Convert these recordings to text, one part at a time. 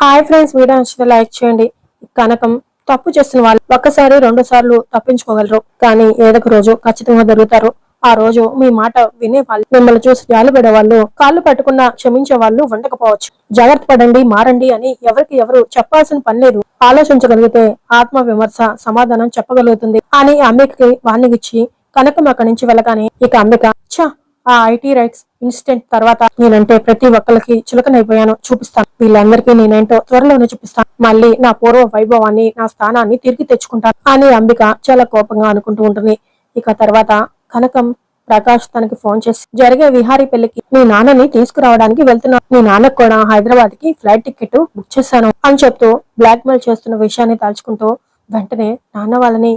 Hi friends, video నచ్చితే like చేయండి. కనకం తప్పు చేస్తున్న వాళ్ళు ఒక్కసారి రెండు సార్లు తప్పించుకోగలరు, కానీ ఏదో ఒక రోజు ఖచ్చితంగా దొరుకుతారు. ఆ రోజు మీ మాట వినే వాళ్ళు, మిమ్మల్ని చూసి జాలిపడే వాళ్ళు, కాళ్ళు పట్టుకున్నా క్షమించే వాళ్ళు ఉండకపోవచ్చు. జాగ్రత్త పడండి, మారండి అని ఎవరికి ఎవరు చెప్పాల్సిన పని లేదు. ఆలోచించగలిగితే ఆత్మ విమర్శ సమాధానం చెప్పగలుగుతుంది అని అంబికకి వార్నింగ్ ఇచ్చి కనకం అక్కడి నుంచి వెళ్ళగానే ఇక అంబిక ఆ ఐటీ రైట్స్ ఇన్సిడెంట్ తర్వాత నేనంటే ప్రతి ఒక్కరికి చులకనైపోయాను, చూపిస్తాను వీళ్ళందరికీ నేనేంటో త్వరలోనే చూపిస్తాను, మళ్ళీ నా పూర్వ వైభవాన్ని నా స్థానాన్ని తిరిగి తెచ్చుకుంటాను అని అంబిక చాలా కోపంగా అనుకుంటూ ఉంటుంది. ఇక తర్వాత కనకం ప్రకాష్ తనకి ఫోన్ చేసి జరిగే విహారీ పెళ్లికి మీ నాన్నని తీసుకురావడానికి వెళ్తున్నా, మీ నాన్నకు కూడా హైదరాబాద్ కి ఫ్లైట్ టికెట్ బుక్ చేశాను అని చెప్తూ బ్లాక్ మెయిల్ చేస్తున్న విషయాన్ని తలుచుకుంటూ వెంటనే నాన్న వాళ్ళని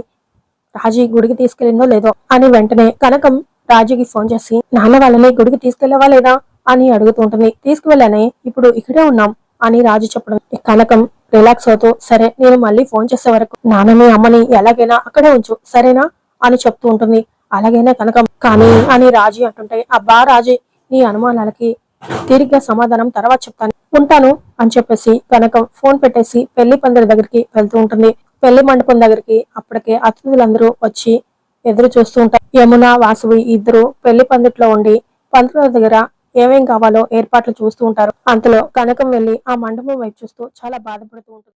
రాజీ గుడికి తీసుకెళ్లిందో లేదో అని వెంటనే కనకం రాజుకి ఫోన్ చేసి నాన్న వాళ్ళని గుడికి తీసుకెళ్లేవా లేదా అని అడుగుతూ ఉంటుంది. తీసుకువెళ్ళానే, ఇప్పుడు ఇక్కడే ఉన్నాం అని రాజు చెప్పడం కనకం రిలాక్స్ అవుతూ సరే నేను మళ్ళీ ఫోన్ చేసే వరకు నాన్నని అమ్మని ఎలాగైనా అక్కడే ఉంచు సరేనా అని చెప్తూ ఉంటుంది. అలాగైనా కనకం కానీ అని రాజు అంటుంటే అబ్బా రాజీ, నీ అనుమానాలకి తీరిగ్గా సమాధానం తర్వాత చెప్తాను, ఉంటాను అని చెప్పేసి కనకం ఫోన్ పెట్టేసి పెళ్లి పందిరి దగ్గరికి వెళ్తూ ఉంటుంది. పెళ్లి మండపం దగ్గరికి అప్పటికే అతిథులందరూ వచ్చి ఎదురు చూస్తూ ఉంటారు. యమున వాసవి ఇద్దరు పెళ్లి పందిట్లో ఉండి పంతుల దగ్గర ఏమేం కావాలో ఏర్పాట్లు చూస్తూ ఉంటారు. అంతలో కనకం వెళ్లి ఆ మండపం వైపు చూస్తూ చాలా బాధపడుతూ ఉంటుంది.